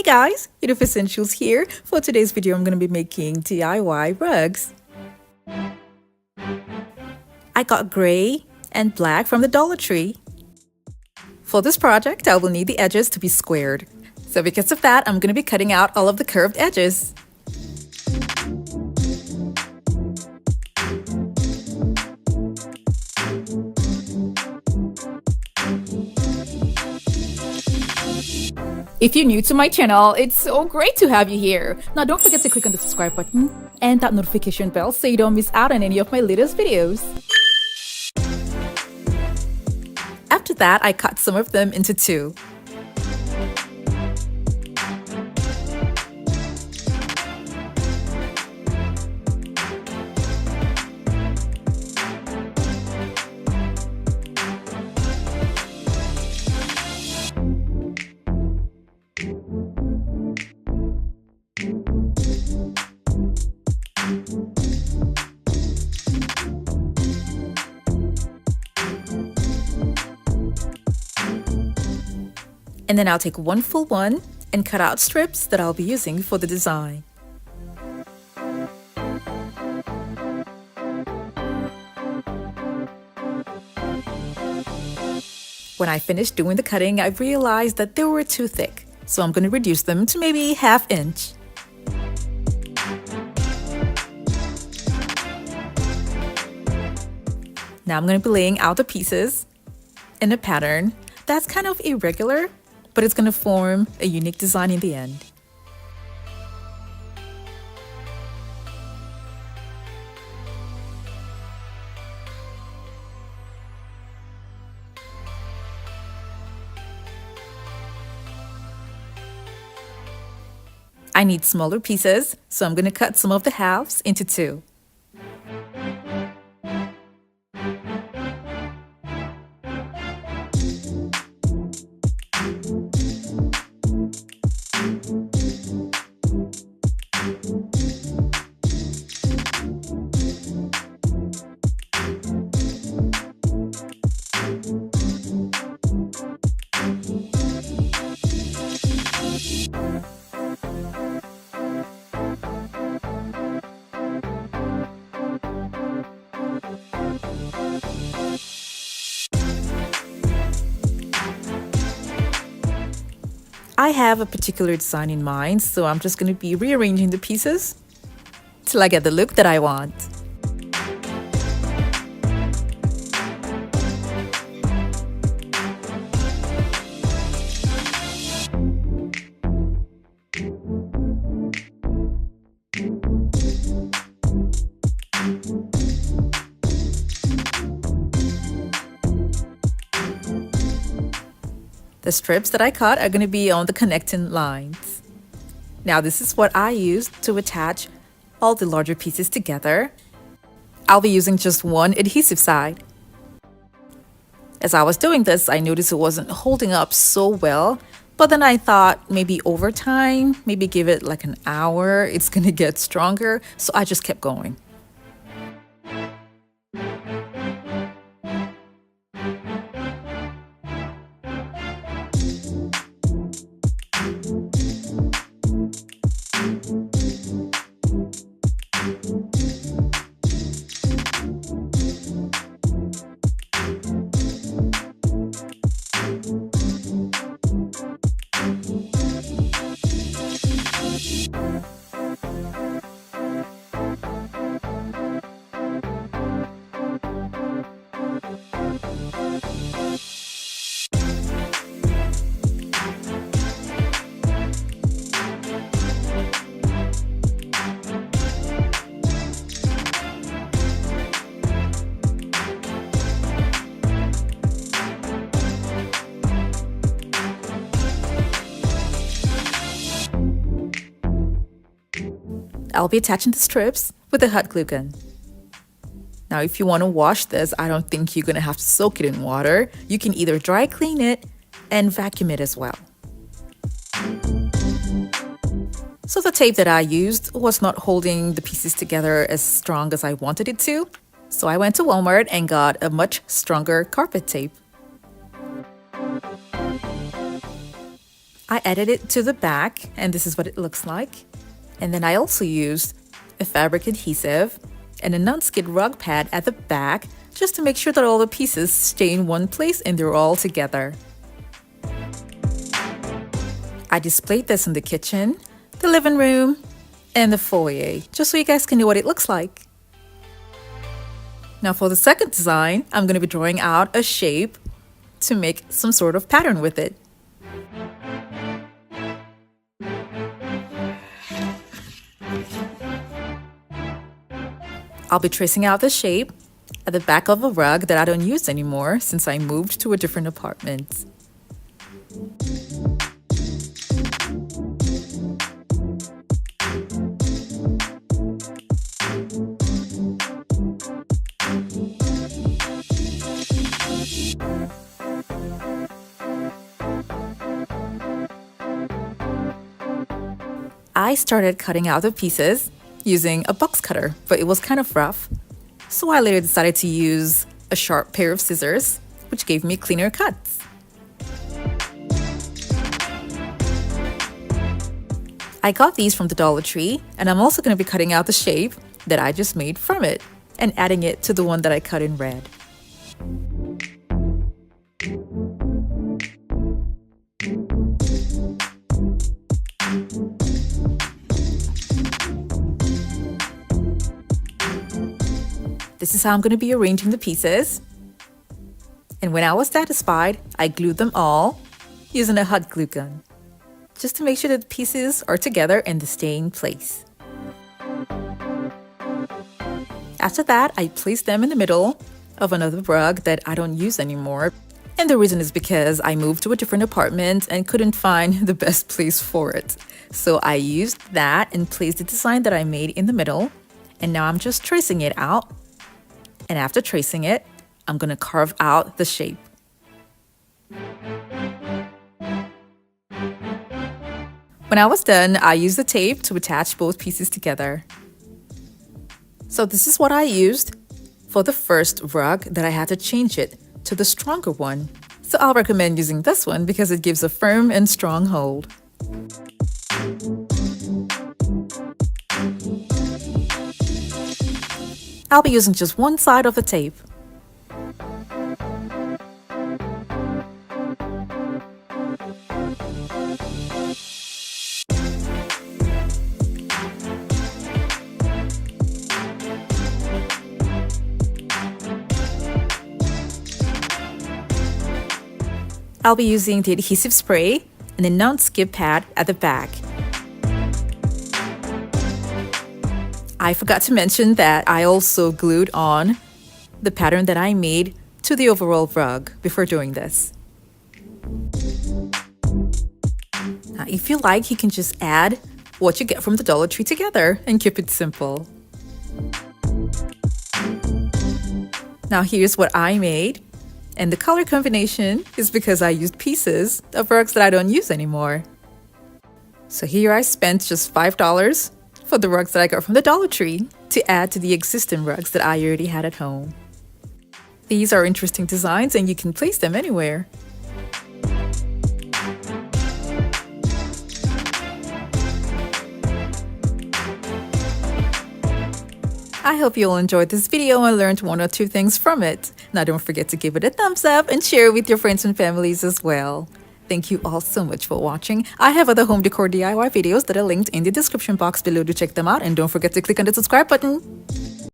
guys, Uniqueness Essentials here. For today's video, I'm going to be making DIY rugs. I got gray and black from the Dollar Tree. For this project, I will need the edges to be squared. So because of that, I'm going to be cutting out all of the curved edges. If you're new to my channel, it's so great to have you here. Now don't forget to click on the subscribe button and that notification bell so you don't miss out on any of my latest videos. After that, I cut some of them into two. And then I'll take one full one and cut out strips that I'll be using for the design. When I finished doing the cutting, I realized that they were too thick, so I'm going to reduce them to maybe ½ inch. Now I'm going to be laying out the pieces in a pattern that's kind of irregular, but it's going to form a unique design in the end. I need smaller pieces, so I'm going to cut some of the halves into two. I have a particular design in mind, so I'm just going to be rearranging the pieces till I get the look that I want. The strips that I cut are going to be on the connecting lines. Now this is what I used to attach all the larger pieces together. I'll be using just one adhesive side. As I was doing this, I noticed it wasn't holding up so well, but then I thought maybe over time, maybe give it like an hour, it's going to get stronger, so I just kept going. I'll be attaching the strips with a hot glue gun. Now, if you want to wash this, I don't think you're going to have to soak it in water. You can either dry clean it and vacuum it as well. So the tape that I used was not holding the pieces together as strong as I wanted it to. So I went to Walmart and got a much stronger carpet tape. I added it to the back, and this is what it looks like. And then I also used a fabric adhesive and a non-skid rug pad at the back just to make sure that all the pieces stay in one place and they're all together. I displayed this in the kitchen, the living room, and the foyer, just so you guys can know what it looks like. Now for the second design, I'm going to be drawing out a shape to make some sort of pattern with it. I'll be tracing out the shape at the back of a rug that I don't use anymore since I moved to a different apartment. I started cutting out the pieces using a box cutter, but it was kind of rough. So I later decided to use a sharp pair of scissors, which gave me cleaner cuts. I got these from the Dollar Tree, and I'm also going to be cutting out the shape that I just made from it and adding it to the one that I cut in red. This is how I'm going to be arranging the pieces. And when I was satisfied, I glued them all using a hot glue gun, just to make sure that the pieces are together and they stay in place. After that, I placed them in the middle of another rug that I don't use anymore. And the reason is because I moved to a different apartment and couldn't find the best place for it. So I used that and placed the design that I made in the middle. And now I'm just tracing it out. And after tracing it, I'm going to carve out the shape. When I was done, I used the tape to attach both pieces together. So this is what I used for the first rug that I had to change it to the stronger one. So I'll recommend using this one because it gives a firm and strong hold. I'll be using just one side of the tape. I'll be using the adhesive spray and the non-skid pad at the back. I forgot to mention that I also glued on the pattern that I made to the overall rug before doing this. Now, if you like, you can just add what you get from the Dollar Tree together and keep it simple. Now here's what I made, and the color combination is because I used pieces of rugs that I don't use anymore. So here I spent just $5 for the rugs that I got from the Dollar Tree to add to the existing rugs that I already had at home. These are interesting designs and you can place them anywhere. I hope you all enjoyed this video and learned one or two things from it. Now don't forget to give it a thumbs up and share it with your friends and families as well. Thank you all so much for watching. I have other home decor DIY videos that are linked in the description box below to check them out, and don't forget to click on the subscribe button.